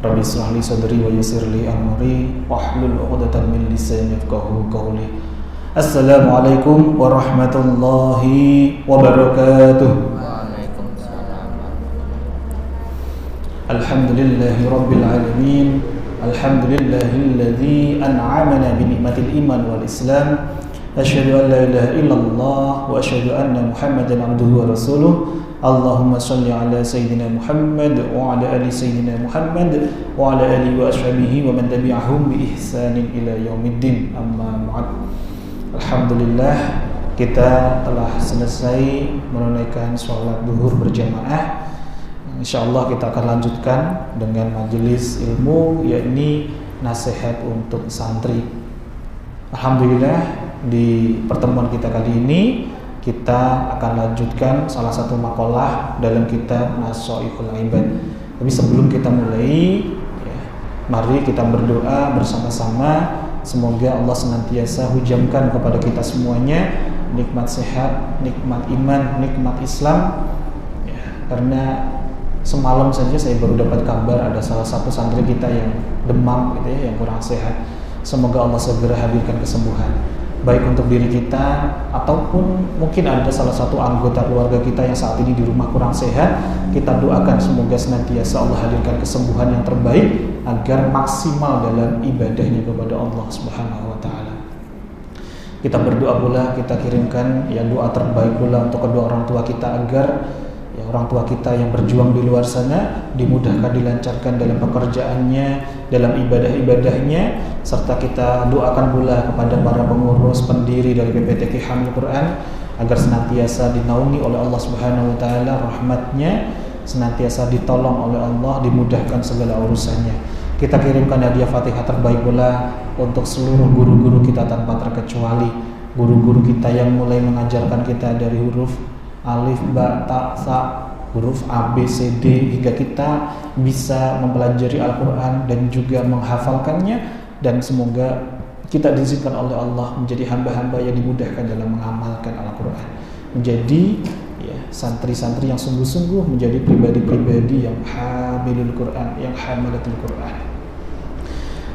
Rabbi ishrah li sadri wa yassir li amri wahlul 'uqdatam min lisani yafqahu qawli. Assalamualaikum warahmatullahi wabarakatuh. Waalaikumsalam. Alhamdulillahi rabbil alamin. Alhamdulillahilladzi an'amana bi ni'matil iman wal islam. Asyhadu an la ilaha illallah wa asyhadu anna Muhammadan abduhu wa rasuluh. Allahumma shalli ala sayyidina Muhammad wa ala ali sayyidina Muhammad wa ala alihi wa ashabihi wa man tabi'ahum bi ihsanin ila yaumiddin. Amma ba'd. Alhamdulillah, kita telah selesai menunaikan sholat zuhur berjamaah. Insyaallah kita akan lanjutkan dengan majelis ilmu, yakni nasihat untuk santri. Alhamdulillah, di pertemuan kita kali ini kita akan lanjutkan salah satu makalah dalam kitab Nashaihul Ibad. Tapi sebelum kita mulai, mari kita berdoa bersama-sama. Semoga Allah senantiasa hujamkan kepada kita semuanya nikmat sehat, nikmat iman, nikmat Islam. Karena semalam saja saya baru dapat kabar ada salah satu santri kita yang demam, yang kurang sehat. Semoga Allah segera hadirkan kesembuhan, baik untuk diri kita ataupun mungkin ada salah satu anggota keluarga kita yang saat ini di rumah kurang sehat. Kita doakan semoga senantiasa Allah hadirkan kesembuhan yang terbaik agar maksimal dalam ibadahnya kepada Allah Subhanahu wa taala. Kita berdoa pula, kita kirimkan doa terbaik pula untuk kedua orang tua kita agar orang tua kita yang berjuang di luar sana dimudahkan, dilancarkan dalam pekerjaannya, dalam ibadah-ibadahnya, serta kita doakan pula kepada para pengurus pendiri dari PPTQ Hamil Quran agar senantiasa dinaungi oleh Allah Subhanahu wa taala rahmatnya, senantiasa ditolong oleh Allah, dimudahkan segala urusannya. Kita kirimkan hadiah Fatihah terbaik pula untuk seluruh guru-guru kita tanpa terkecuali, guru-guru kita yang mulai mengajarkan kita dari huruf alif, ba, ta, sa, huruf A, B, C, D, hingga kita bisa mempelajari Al-Quran dan juga menghafalkannya. Dan semoga kita diizinkan oleh Allah menjadi hamba-hamba yang dimudahkan dalam mengamalkan Al-Quran, menjadi santri-santri yang sungguh-sungguh, menjadi pribadi-pribadi yang hamilul Quran, yang hamilatul Quran.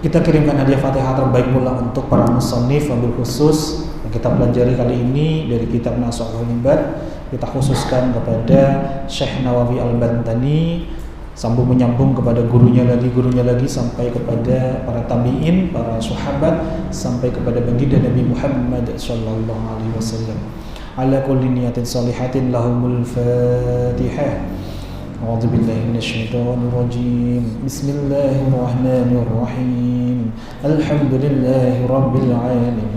Kita kirimkan hadiah Fatihah terbaik pula untuk para musannif, wabil khusus yang kita pelajari kali ini dari kitab Nashaihul Ibad. Kita khususkan kepada Syekh Nawawi Al-Bantani, sambung menyambung kepada gurunya lagi sampai kepada para tabi'in, para sahabat, sampai kepada baginda Nabi Muhammad sallallahu alaihi wasallam. Ala kulli niyatin salihatin lahumul Fatihah. A'udzu billahi minasyaitonir rajim. Bismillahirrahmanirrahim. Alhamdulillahi rabbil alamin.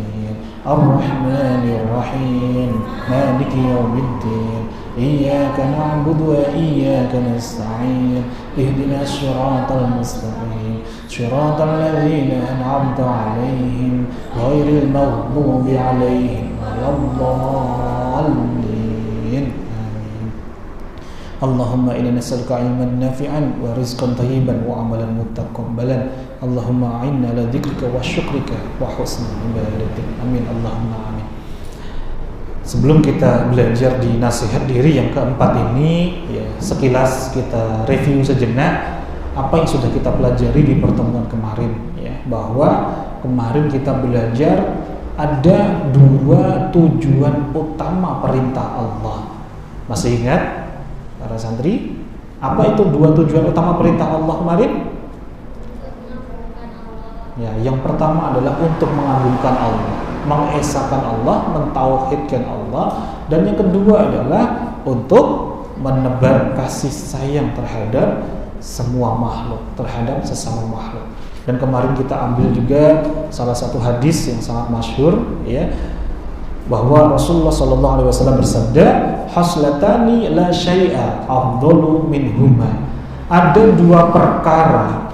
Ar-Rahmanir Rahim. Maliki yaumiddin. Iyyaka na'budu wa iyyaka nasta'in. Ihdinas siratal mustaqim. Siratal ladzina an'amta 'alaihim ghairil maghdubi 'alaihim waladdallin. Allahumma inna nas'aluka ilman nafi'an wa rizqan thayyiban wa amalan mutaqabbalan. Allahumma a'inna ala dzikrika wa syukrika wa husni ibadatik. Amin Allahumma amin. Sebelum kita belajar di nasihat diri yang keempat ini, sekilas kita review sejenak apa yang sudah kita pelajari di pertemuan kemarin, bahwa kemarin kita belajar ada dua tujuan utama perintah Allah. Masih ingat para santri, apa itu dua tujuan utama perintah Allah kemarin? Yang pertama adalah untuk mengagungkan Allah, mengesahkan Allah, mentauhidkan Allah, dan yang kedua adalah untuk menebar kasih sayang terhadap semua makhluk, terhadap sesama makhluk. Dan kemarin kita ambil juga salah satu hadis yang sangat masyhur, bahwa Rasulullah SAW bersabda, haslatani la syai'a afdalu minhuma. Ada dua perkara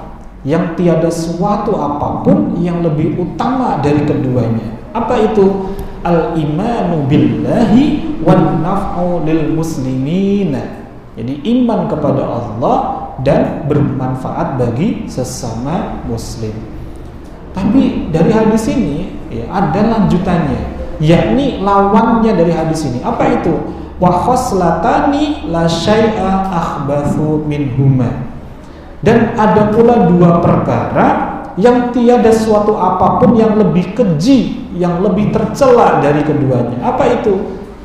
yang tiada suatu apapun yang lebih utama dari keduanya. Apa itu? Al-imanu billahi wan naf'u lil muslimina. Jadi iman kepada Allah dan bermanfaat bagi sesama muslim. Tapi dari hadis ini ada lanjutannya, yakni lawannya dari hadis ini. Apa itu? Wa khoslatani la syai'a akhbathu minhuma. Dan ada pula dua perkara yang tiada suatu apapun yang lebih keji, yang lebih tercela dari keduanya. Apa itu?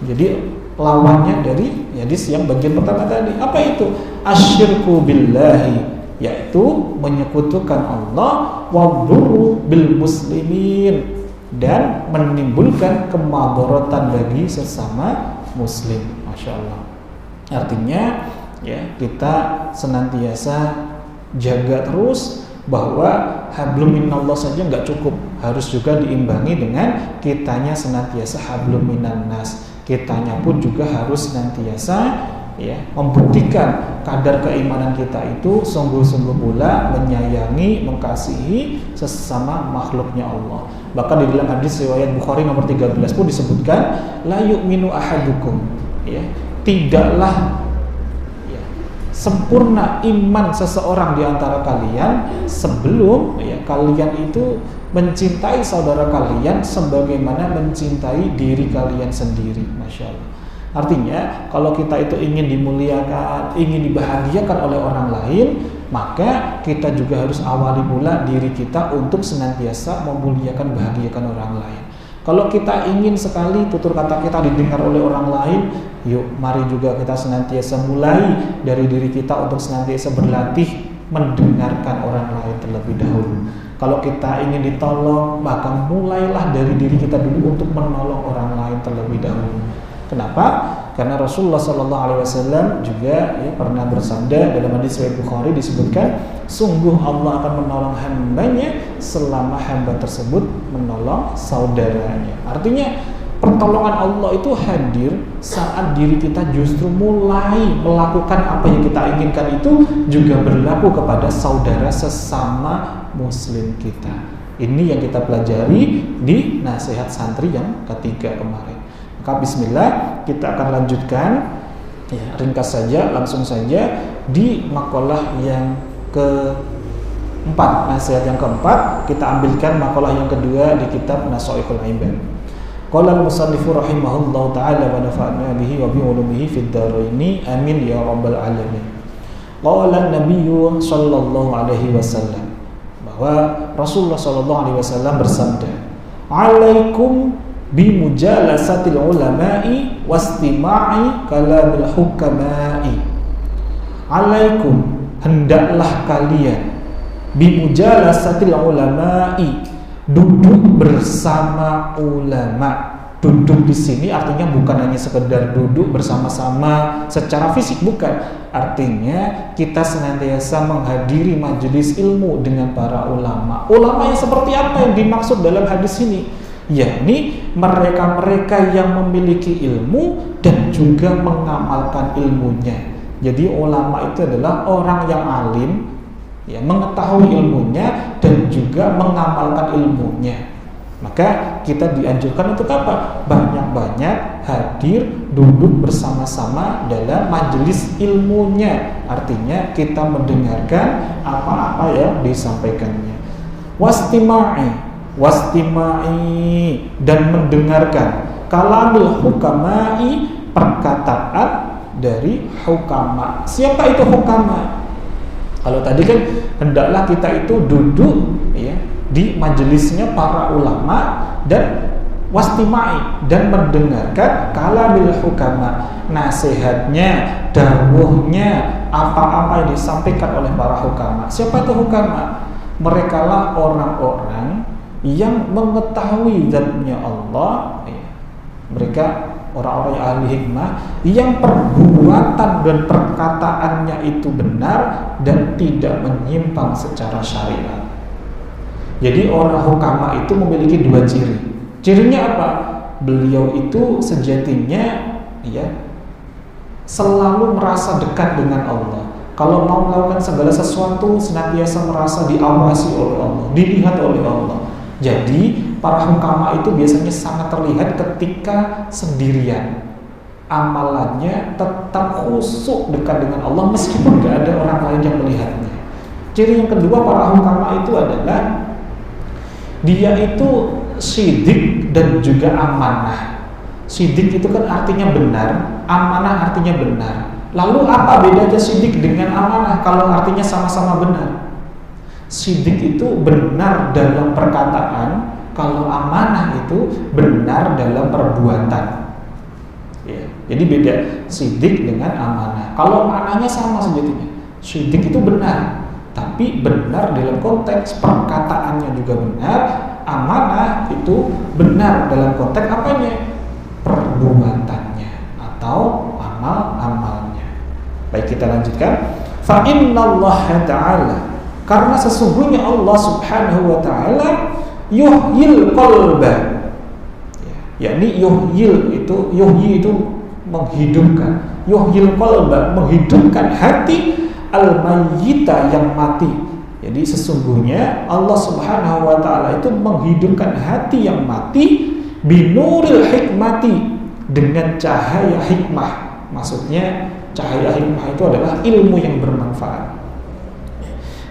Jadi lawannya dari hadis yang bagian pertama tadi. Apa itu? Asyirku billahi, yaitu menyekutukan Allah, wadurru bil muslimin, dan menimbulkan kemadharatan bagi sesama muslim. Masya Allah. Artinya ya, kita senantiasa jaga terus bahwa hablum minallah saja nggak cukup, harus juga diimbangi dengan kitanya senantiasa hablum minan nas. Kitanya pun juga harus senantiasa ya membuktikan kadar keimanan kita itu sungguh-sungguh pula menyayangi, mengasihi sesama makhluknya Allah. Bahkan di dalam hadis riwayat Bukhari nomor 13 pun disebutkan, la yu'minu ahadukum, ya, tidaklah ya, sempurna iman seseorang di antara kalian sebelum ya kalian itu mencintai saudara kalian sebagaimana mencintai diri kalian sendiri. Masya Allah. Artinya kalau kita itu ingin dimuliakan, ingin dibahagiakan oleh orang lain, maka kita juga harus awali pula diri kita untuk senantiasa memuliakan, bahagiakan orang lain. Kalau kita ingin sekali tutur kata kita didengar oleh orang lain, yuk mari juga kita senantiasa mulai dari diri kita untuk senantiasa berlatih mendengarkan orang lain terlebih dahulu. Kalau kita ingin ditolong, maka mulailah dari diri kita dulu untuk menolong orang lain terlebih dahulu. Kenapa? Karena Rasulullah SAW juga ya, pernah bersabda dalam hadis riwayat Bukhari disebutkan, sungguh Allah akan menolong hambanya selama hamba tersebut menolong saudaranya. Artinya pertolongan Allah itu hadir saat diri kita justru mulai melakukan apa yang kita inginkan, itu juga berlaku kepada saudara sesama muslim kita. Ini yang kita pelajari di nasihat santri yang ketiga kemarin. Maka bismillah, kita akan lanjutkan ya, ringkas saja, langsung saja di makalah yang keempat. Nasihat yang keempat kita ambilkan makalah yang kedua di kitab Nasaihul Ibad. Qala al-musannifu rahimahullahu ta'ala wa nafa'na bihi wa bi ulumihi fid dharaini amin ya rabbal alamin. Qala an-nabiyyu sallallahu alaihi wasallam, bahwa Rasulullah sallallahu alaihi wasallam bersabda, alaikum bimujalasatil ulama'i wastima'i kalamil hukama'i. Alaikum, hendaklah kalian, bimujalasatil ulama'i, duduk bersama ulama. Duduk di sini artinya bukan hanya sekedar duduk bersama-sama secara fisik, bukan. Artinya kita senantiasa menghadiri majelis ilmu dengan para ulama. Ulama yang seperti apa yang dimaksud dalam hadis ini? Yakni mereka-mereka yang memiliki ilmu dan juga mengamalkan ilmunya. Jadi ulama itu adalah orang yang alim, ya, mengetahui ilmunya dan juga mengamalkan ilmunya. Maka kita dianjurkan untuk apa? Banyak-banyak hadir, duduk bersama-sama dalam majelis ilmunya. Artinya kita mendengarkan apa-apa yang disampaikannya. Wastima'i, dan mendengarkan kalamil hukama'i, perkataan dari hukama. Siapa itu hukama? Kalau tadi kan hendaklah kita itu duduk ya di majelisnya para ulama, dan wastima'i, dan mendengarkan kalamil hukama, nasihatnya, dawuhnya, apa-apa yang disampaikan oleh para hukama. Siapa itu hukama? Merekalah orang-orang yang mengetahui zatnya Allah ya. Mereka orang-orang yang ahli hikmah, yang perbuatan dan perkataannya itu benar dan tidak menyimpang secara syariat. Jadi orang hukama itu memiliki dua ciri. Cirinya apa? Beliau itu sejatinya ya selalu merasa dekat dengan Allah. Kalau mau melakukan segala sesuatu senantiasa merasa diawasi oleh Allah, dilihat oleh Allah. Jadi para hukama itu biasanya sangat terlihat ketika sendirian. Amalannya tetap khusyuk dekat dengan Allah meskipun tidak ada orang lain yang melihatnya. Ciri yang kedua para hukama itu adalah dia itu sidik dan juga amanah. Sidik itu kan artinya benar, amanah artinya benar. Lalu apa bedanya sidik dengan amanah kalau artinya sama-sama benar? Sidik itu benar dalam perkataan, kalau amanah itu benar dalam perbuatan. Ya, jadi beda sidik dengan amanah. Kalau maknanya sama sejatinya. Sidik itu benar, tapi benar dalam konteks perkataannya juga benar. Amanah itu benar dalam konteks apanya? Perbuatannya atau amal-amalnya. Baik, kita lanjutkan. Fa innallaha ta'ala, karena sesungguhnya Allah Subhanahu wa ta'ala yuhyil qalba. Yakni yuhyil itu, yuhyi itu menghidupkan. Yuhyil qalba, menghidupkan hati al-mayyita, yang mati. Jadi sesungguhnya Allah Subhanahu wa ta'ala itu menghidupkan hati yang mati binuril hikmati, dengan cahaya hikmah. Maksudnya cahaya hikmah itu adalah ilmu yang bermanfaat.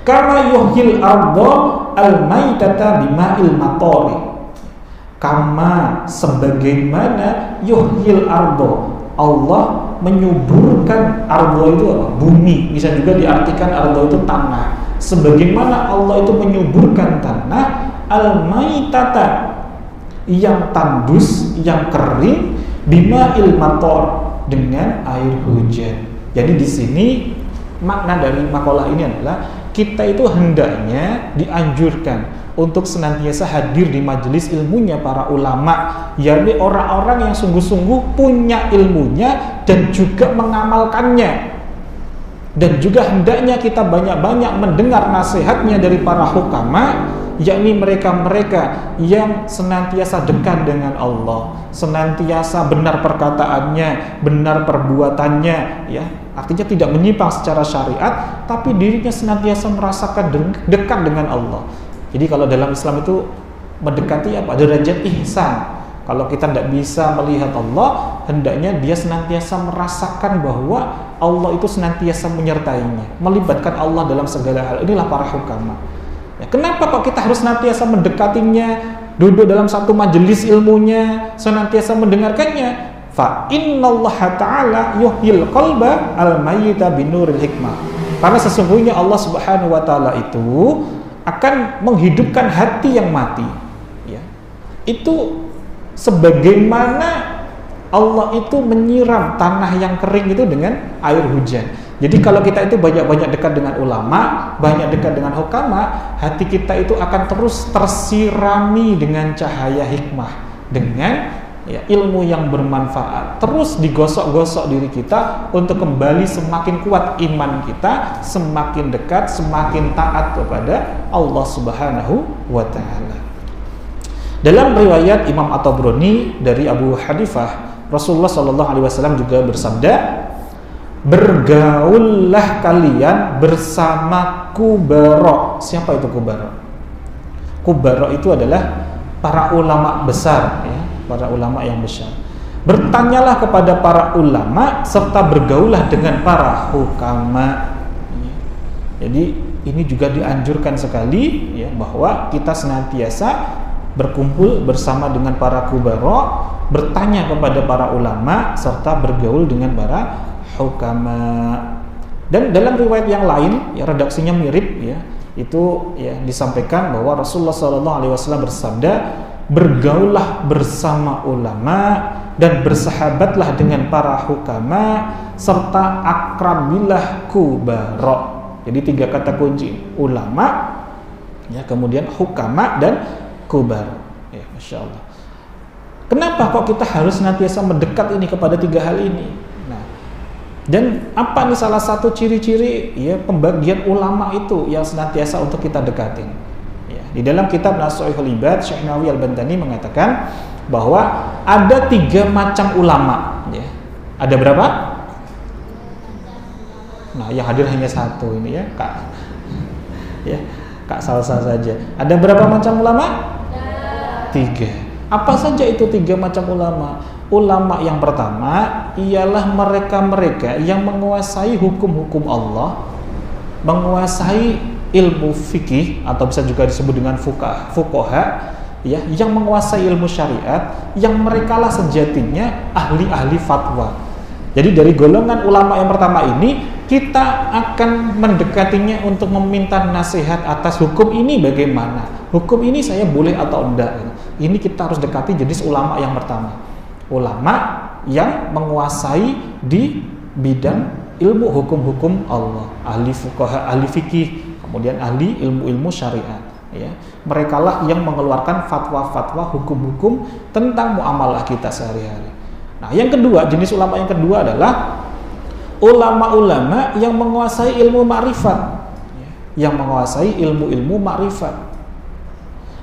Kama yuhyil arda al-maitata bima'il matori, kama sebagaimana yuhyil arda, Allah menyuburkan. Arda itu apa? Bumi. Bisa juga diartikan arda itu tanah. Sebagaimana Allah itu menyuburkan tanah al-maitata, yang tandus, yang kering, bima'il mator, dengan air hujan. Jadi di sini makna dari makalah ini adalah kita itu hendaknya dianjurkan untuk senantiasa hadir di majelis ilmunya para ulama, yakni orang-orang yang sungguh-sungguh punya ilmunya dan juga mengamalkannya. Dan juga hendaknya kita banyak-banyak mendengar nasihatnya dari para hukama, yakni mereka-mereka yang senantiasa dekat dengan Allah, senantiasa benar perkataannya, benar perbuatannya, ya. Artinya tidak menyimpang secara syariat, tapi dirinya senantiasa merasakan dekat dengan Allah. Jadi kalau dalam Islam itu mendekati apa? Derajat ihsan. Kalau kita tidak bisa melihat Allah, hendaknya dia senantiasa merasakan bahwa Allah itu senantiasa menyertainya, melibatkan Allah dalam segala hal. Inilah para hukama. Ya, kenapa kok kita harus senantiasa mendekatinya, duduk dalam satu majelis ilmunya, senantiasa mendengarkannya? Fa innallaha ta'ala yuhyil qalba al-mayyita binuril hikmah. Karena sesungguhnya Allah Subhanahu wa ta'ala itu akan menghidupkan hati yang mati, ya. Itu sebagaimana Allah itu menyiram tanah yang kering itu dengan air hujan. Jadi kalau kita itu banyak-banyak dekat dengan ulama, banyak dekat dengan hukama, hati kita itu akan terus tersirami dengan cahaya hikmah, dengan ya, ilmu yang bermanfaat. Terus digosok-gosok diri kita untuk kembali semakin kuat iman kita, semakin dekat, semakin taat kepada Allah Subhanahu wa ta'ala. Dalam riwayat Imam At-Tabrani dari Abu Hanifah, Rasulullah SAW juga bersabda, bergaullah kalian bersama kubara. Siapa itu kubara? Kubara itu adalah para ulama besar, ya, para ulama yang besar. Bertanyalah kepada para ulama serta bergaullah dengan para hukama. Jadi ini juga dianjurkan sekali, ya, bahwa kita senantiasa berkumpul bersama dengan para kubara, bertanya kepada para ulama serta bergaul dengan para hukama. Dan dalam riwayat yang lain, ya, redaksinya mirip, ya, itu ya disampaikan bahwa Rasulullah SAW bersabda, bergaullah bersama ulama dan bersahabatlah dengan para hukama serta akrabilah kubara. Jadi 3 kata kunci, ulama, ya, kemudian hukama dan kubar. Ya, Masya Allah. Kenapa kok kita harus senantiasa mendekat ini kepada 3 hal ini? Nah, dan apa nih salah satu ciri-ciri, ya, pembagian ulama itu yang senantiasa untuk kita dekatin? Ya, di dalam kitab Nashihul Ibad, Syekh Nawawi Al-Bantani mengatakan bahwa ada 3 macam ulama. Ya. Ada berapa? Nah, yang hadir hanya 1 ini, ya, Kak. Ya, Kak Salsa saja. Ada berapa macam ulama? 3. Apa saja itu 3 macam ulama? Ulama yang pertama ialah mereka-mereka yang menguasai hukum-hukum Allah, menguasai ilmu fikih atau bisa juga disebut dengan fuqaha, ya, yang menguasai ilmu syariat, yang merekalah sejatinya ahli-ahli fatwa. Jadi dari golongan ulama yang pertama ini kita akan mendekatinya untuk meminta nasihat atas hukum ini bagaimana. Hukum ini saya boleh atau enggak. Ini kita harus dekati jenis ulama yang pertama. Ulama yang menguasai di bidang ilmu hukum-hukum Allah, ahli fuqaha, ahli fikih, kemudian ahli ilmu-ilmu syariat. Ya, merekalah yang mengeluarkan fatwa-fatwa hukum-hukum tentang muamalah kita sehari-hari. Nah, yang kedua, jenis ulama yang kedua adalah ulama-ulama yang menguasai ilmu ma'rifat, yang menguasai ilmu-ilmu ma'rifat.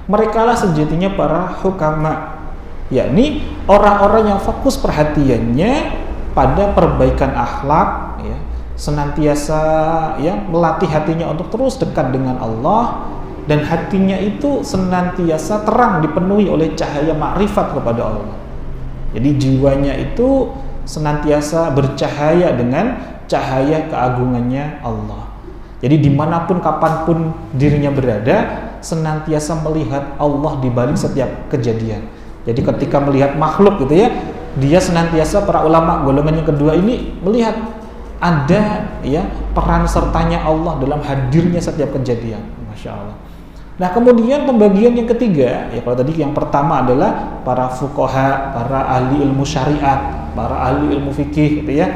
Merekalah sejatinya para hukama, yakni orang-orang yang fokus perhatiannya pada perbaikan akhlak, ya, senantiasa ya melatih hatinya untuk terus dekat dengan Allah, dan hatinya itu senantiasa terang dipenuhi oleh cahaya makrifat kepada Allah. Jadi jiwanya itu senantiasa bercahaya dengan cahaya keagungannya Allah. Jadi dimanapun kapanpun dirinya berada, senantiasa melihat Allah di balik setiap kejadian. Jadi ketika melihat makhluk gitu ya, dia senantiasa, para ulama golongan yang kedua ini melihat ada ya peran sertanya Allah dalam hadirnya setiap kejadian. Masya Allah. Nah, kemudian pembagian yang ketiga, ya kalau tadi yang pertama adalah para fuqaha, para ahli ilmu syariat, para ahli ilmu fikih gitu ya.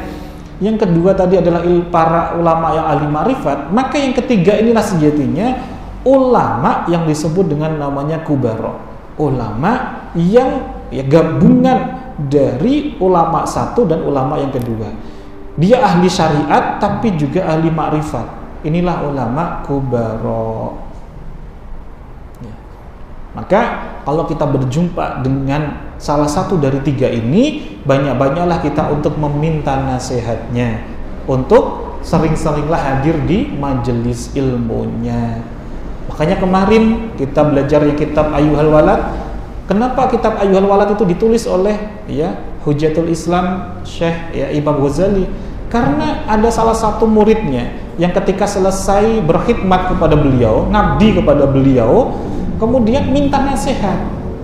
Yang kedua tadi adalah para ulama yang ahli ma'rifat. Maka yang ketiga inilah sejatinya ulama yang disebut dengan namanya kubaro. Ulama yang ya gabungan dari ulama satu dan ulama yang kedua. Dia ahli syariat tapi juga ahli ma'rifat. Inilah ulama kubaro. Maka kalau kita berjumpa dengan salah satu dari tiga ini, banyak-banyaklah kita untuk meminta nasihatnya, untuk sering-seringlah hadir di majelis ilmunya. Makanya kemarin kita belajar yang kitab Ayyuhal Walad. Kenapa kitab Ayyuhal Walad itu ditulis oleh ya Hujatul Islam Syekh ya Imam Ghazali? Karena ada salah satu muridnya yang ketika selesai berkhidmat kepada beliau, ngabdi kepada beliau, kemudian minta nasihat.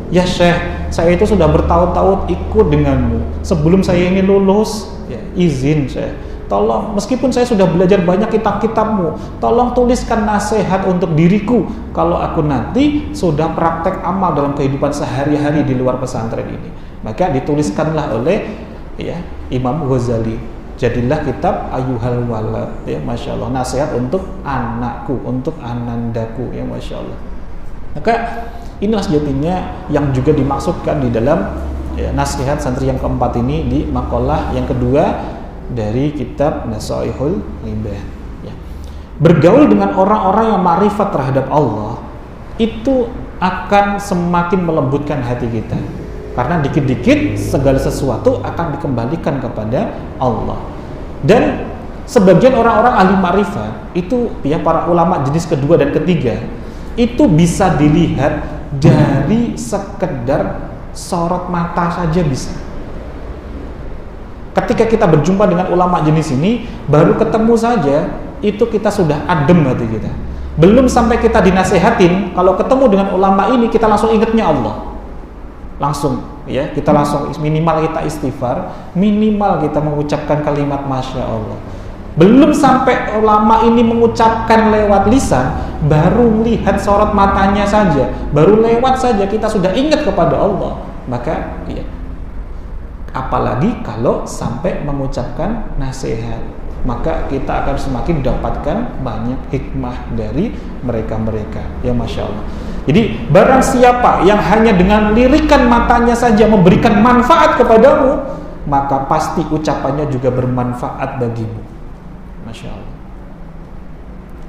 Ya Syekh, saya itu sudah bertahun-tahun ikut denganmu. Sebelum saya ini lulus, ya, izin Syekh, tolong, meskipun saya sudah belajar banyak kitab-kitabmu, tolong tuliskan nasihat untuk diriku kalau aku nanti sudah praktek amal dalam kehidupan sehari-hari di luar pesantren ini. Maka dituliskanlah oleh ya Imam Ghazali. Jadilah kitab Ayyuhal Walad, ya Masya Allah, nasihat untuk anakku, untuk anandaku, ya Masya Allah. Maka inilah sejatinya yang juga dimaksudkan di dalam ya, nasihat santri yang keempat ini di makalah yang kedua dari kitab Nasaihul Libah. Ya. Bergaul dengan orang-orang yang ma'rifat terhadap Allah itu akan semakin melembutkan hati kita. Karena dikit-dikit segala sesuatu akan dikembalikan kepada Allah. Dan sebagian orang-orang ahli ma'rifat itu ya para ulama jenis kedua dan ketiga itu bisa dilihat dari sekedar sorot mata saja bisa. Ketika kita berjumpa dengan ulama jenis ini, baru ketemu saja itu kita sudah adem hati kita. Belum sampai kita dinasehatin, kalau ketemu dengan ulama ini kita langsung ingatnya Allah. Langsung ya, kita langsung minimal kita istighfar, minimal kita mengucapkan kalimat Masya Allah. Belum sampai ulama ini mengucapkan lewat lisan, baru melihat sorot matanya saja, baru lewat saja kita sudah ingat kepada Allah. Maka ya, apalagi kalau sampai mengucapkan nasihat, maka kita akan semakin dapatkan banyak hikmah dari mereka-mereka. Ya Masya Allah. Jadi barang siapa yang hanya dengan lirikan matanya saja memberikan manfaat kepadamu, maka pasti ucapannya juga bermanfaat bagimu. Masya Allah.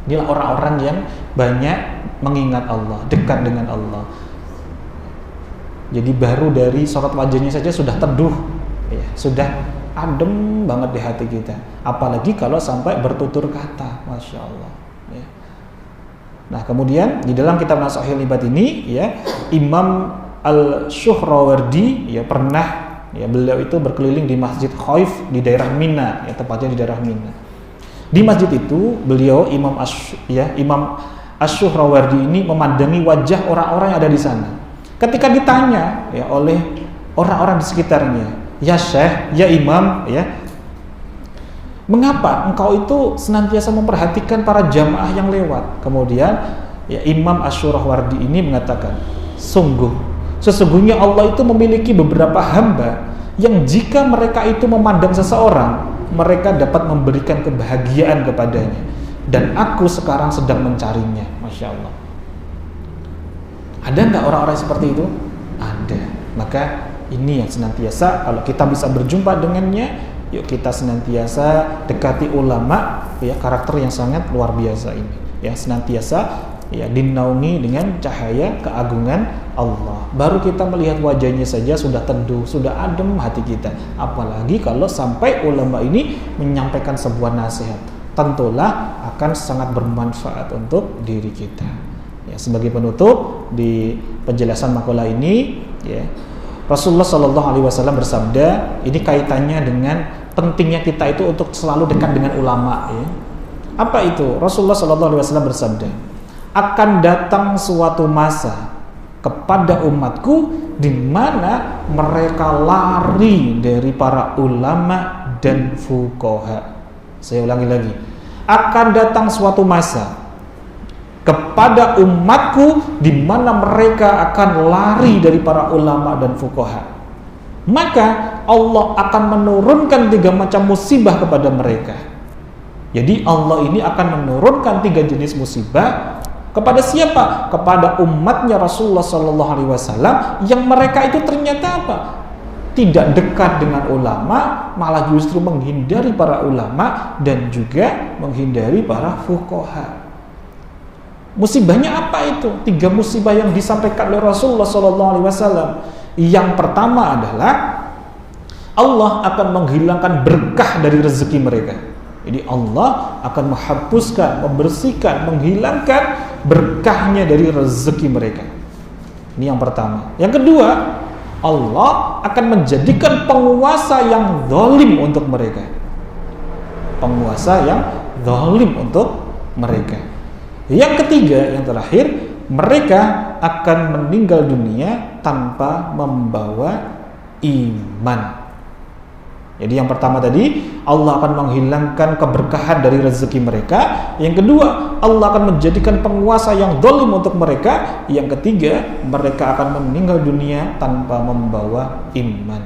Inilah orang-orang yang banyak mengingat Allah, dekat dengan Allah. Jadi baru dari sorot wajahnya saja sudah teduh, ya, sudah adem banget di hati kita. Apalagi kalau sampai bertutur kata, Masya Allah. Ya. Nah kemudian di dalam kitab Nasaihul Libah ini, ya Imam Al-Syuhrawardi ya pernah, ya beliau itu berkeliling di Masjid Khaif di daerah Mina, ya tepatnya di daerah Mina. Di masjid itu beliau Imam Asy-Syuhrawardi ini memandangi wajah orang-orang yang ada di sana. Ketika ditanya ya oleh orang-orang di sekitarnya, ya Syekh, ya Imam, ya Mengapa engkau itu senantiasa memperhatikan para jamaah yang lewat? Kemudian ya, Imam Asy'urawardi ini mengatakan, sesungguhnya Allah itu memiliki beberapa hamba yang jika mereka itu memandang seseorang, mereka dapat memberikan kebahagiaan kepadanya. Dan aku sekarang sedang mencarinya. Masya Allah. Ada nggak orang-orang seperti itu? Ada. Maka ini yang senantiasa kalau kita bisa berjumpa dengannya, yuk kita senantiasa dekati ulama, ya, karakter yang sangat luar biasa ini, ya, senantiasa ya dinaungi dengan cahaya keagungan Allah. Baru kita melihat wajahnya saja sudah teduh, sudah adem hati kita. Apalagi kalau sampai ulama ini menyampaikan sebuah nasihat, tentulah akan sangat bermanfaat untuk diri kita. Ya, sebagai penutup di penjelasan makalah ini, ya, Rasulullah SAW bersabda, ini kaitannya dengan pentingnya kita itu untuk selalu dekat dengan ulama. Ya. Apa itu? Rasulullah SAW bersabda, akan datang suatu masa kepada umatku di mana mereka lari dari para ulama dan fuqaha. Saya ulangi lagi, akan datang suatu masa kepada umatku di mana mereka akan lari dari para ulama dan fuqaha. Maka Allah akan menurunkan 3 macam musibah kepada mereka. Jadi Allah ini akan menurunkan 3 jenis musibah kepada siapa? Kepada umatnya Rasulullah SAW yang mereka itu ternyata apa? Tidak dekat dengan ulama, malah justru menghindari para ulama dan juga menghindari para fuqaha. Musibahnya apa itu? 3 musibah yang disampaikan oleh Rasulullah SAW. Yang pertama adalah Allah akan menghilangkan berkah dari rezeki mereka. Jadi Allah akan menghapuskan, membersihkan, menghilangkan berkahnya dari rezeki mereka. Ini yang pertama. Yang kedua, Allah akan menjadikan penguasa yang zalim untuk mereka. Penguasa yang zalim untuk mereka. Yang ketiga, yang terakhir, mereka akan meninggal dunia tanpa membawa iman. Jadi yang pertama tadi, Allah akan menghilangkan keberkahan dari rezeki mereka. Yang kedua, Allah akan menjadikan penguasa yang zalim untuk mereka. Yang ketiga, mereka akan meninggal dunia tanpa membawa iman.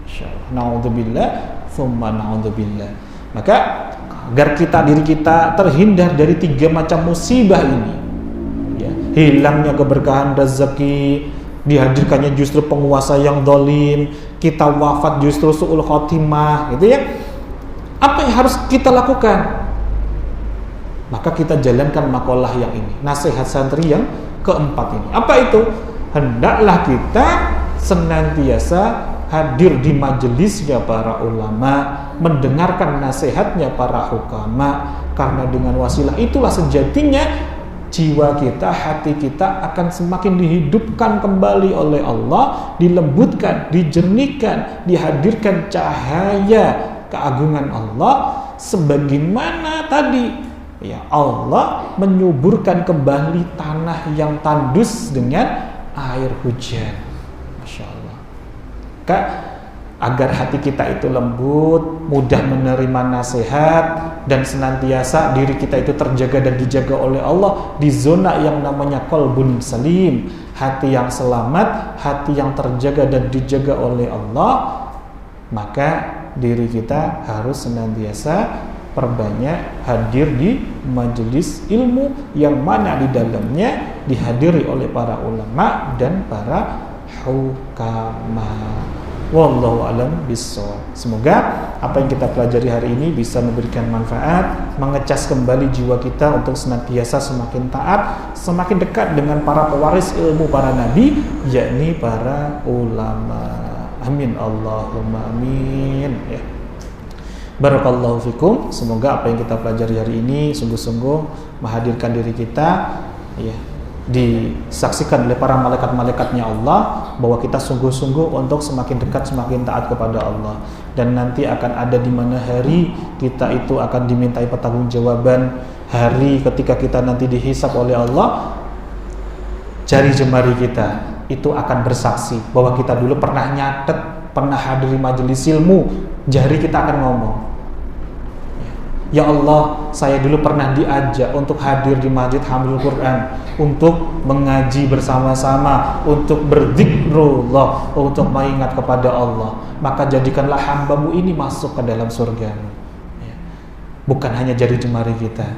Insyaallah. Na'udzubillah, tsumma na'udzubillah. Maka agar diri kita terhindar dari 3 macam musibah ini, ya, hilangnya keberkahan rezeki, dihadirkannya justru penguasa yang zalim, kita wafat justru su'ul khotimah, gitu ya. Apa yang harus kita lakukan? Maka kita jalankan makalah yang ini, nasihat santri yang keempat ini. Apa itu? Hendaklah kita senantiasa hadir di majelisnya para ulama, mendengarkan nasihatnya para hukama, karena dengan wasilah itulah sejatinya jiwa kita, hati kita akan semakin dihidupkan kembali oleh Allah, dilembutkan, dijernihkan, dihadirkan cahaya keagungan Allah, sebagaimana tadi, ya, Allah menyuburkan kembali tanah yang tandus dengan air hujan. Masya Allah. Agar hati kita itu lembut, mudah menerima nasihat, dan senantiasa diri kita itu terjaga dan dijaga oleh Allah di zona yang namanya qalbun salim, hati yang selamat, hati yang terjaga dan dijaga oleh Allah. Maka diri kita harus senantiasa perbanyak hadir di majelis ilmu yang mana di dalamnya dihadiri oleh para ulama dan para hukama. Wallahu alam bissawab. Semoga apa yang kita pelajari hari ini bisa memberikan manfaat, mengecas kembali jiwa kita untuk senantiasa semakin taat, semakin dekat dengan para pewaris ilmu para nabi, yakni para ulama. Amin Allahumma amin. Ya. Barakallahu fikum. Semoga apa yang kita pelajari hari ini sungguh-sungguh menghadirkan diri kita, ya, disaksikan oleh para malaikat-malaikatnya Allah bahwa kita sungguh-sungguh untuk semakin dekat, semakin taat kepada Allah. Dan nanti akan ada di mana hari kita itu akan dimintai pertanggungjawaban, hari ketika kita nanti dihisab oleh Allah, jari jemari kita itu akan bersaksi bahwa kita dulu pernah nyatet, pernah hadir di majelis ilmu. Jari kita akan ngomong, Ya Allah, saya dulu pernah diajak untuk hadir di Masjid Hamilul Quran, untuk mengaji bersama-sama, untuk berzikrullah, untuk mengingat kepada Allah. Maka jadikanlah hambamu ini masuk ke dalam surgamu. Bukan hanya jari jemari kita,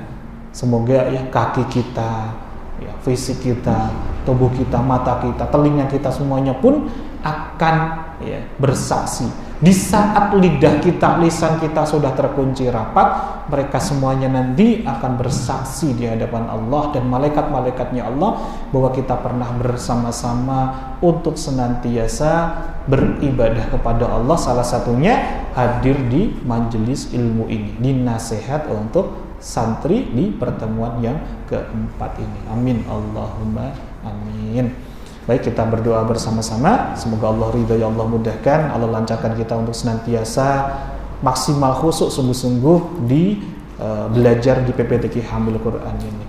semoga ya kaki kita, ya fisik kita, tubuh kita, mata kita, telinga kita, semuanya pun akan ya bersaksi. Di saat lidah kita, lisan kita sudah terkunci rapat, mereka semuanya nanti akan bersaksi di hadapan Allah dan malaikat-malaikatnya Allah bahwa kita pernah bersama-sama untuk senantiasa beribadah kepada Allah. Salah satunya hadir di majelis ilmu ini, di nasihat untuk santri di pertemuan yang keempat ini. Amin Allahumma amin. Baik, kita berdoa bersama-sama. Semoga Allah ridha, ya Allah mudahkan, Allah lancarkan kita untuk senantiasa maksimal khusyuk sungguh-sungguh di belajar di PPTQ Hamilul Quran ini.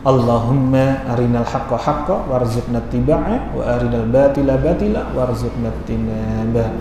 Allahumma arinal haqqa haqqa warzuqna tiba'ah wa arinal batila batila warzuqna tinabah.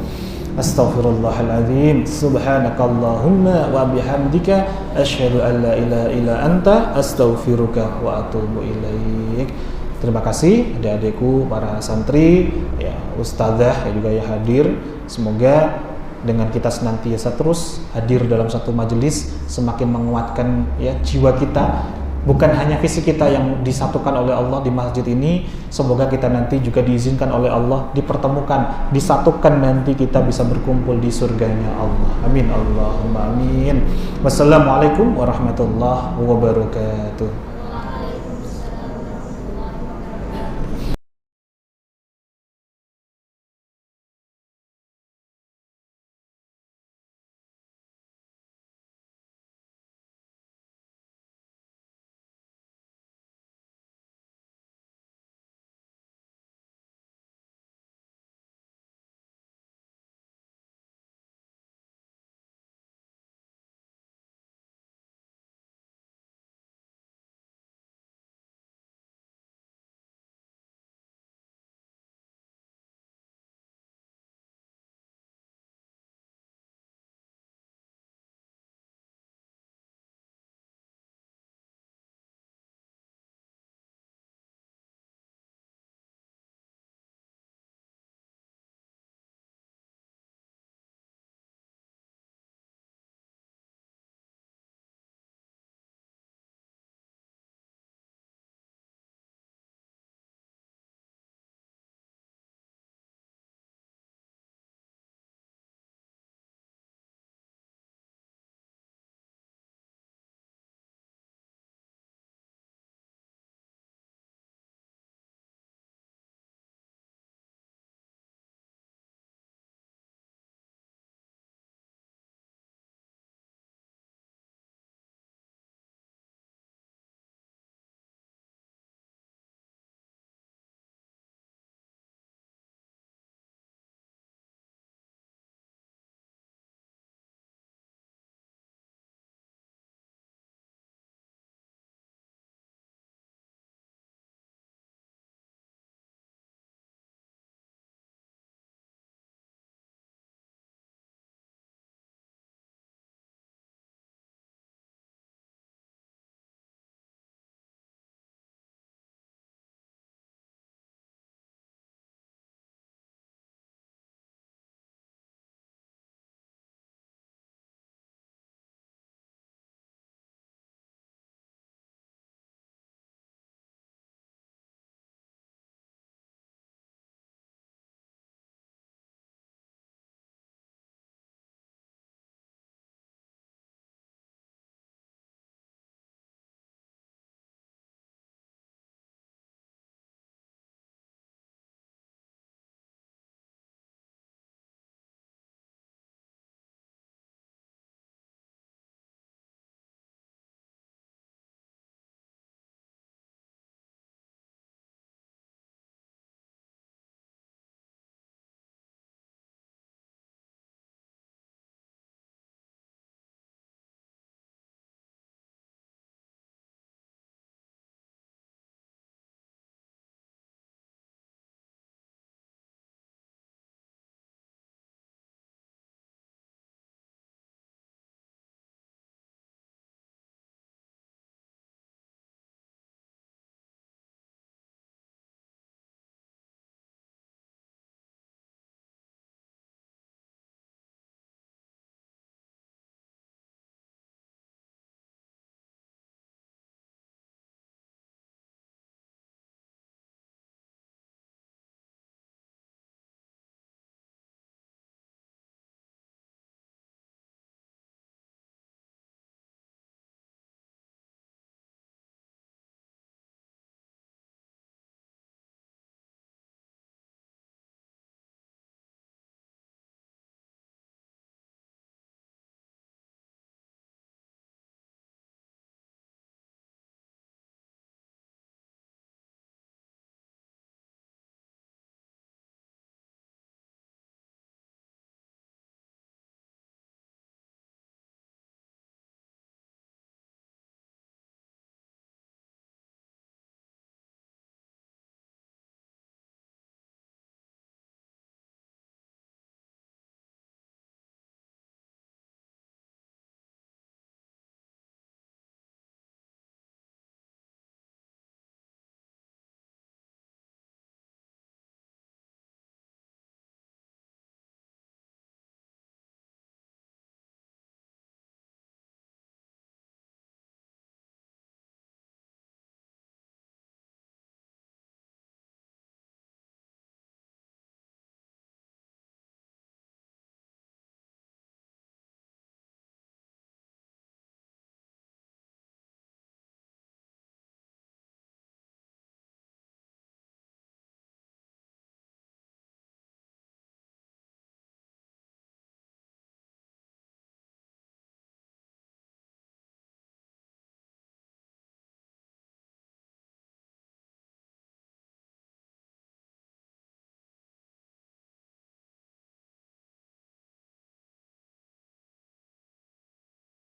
Astaghfirullahaladzim. Subhanakallahumma wa bihamdika asyhadu an la ilaha illa anta astaghfiruka wa atubu ilaik. Terima kasih adik-adikku, para santri, ya, ustadzah yang juga ya hadir. Semoga dengan kita senantiasa terus hadir dalam satu majelis semakin menguatkan ya jiwa kita. Bukan hanya fisik kita yang disatukan oleh Allah di masjid ini, semoga kita nanti juga diizinkan oleh Allah dipertemukan, disatukan, nanti kita bisa berkumpul di surganya Allah. Amin Allahumma amin. Wassalamualaikum warahmatullahi wabarakatuh.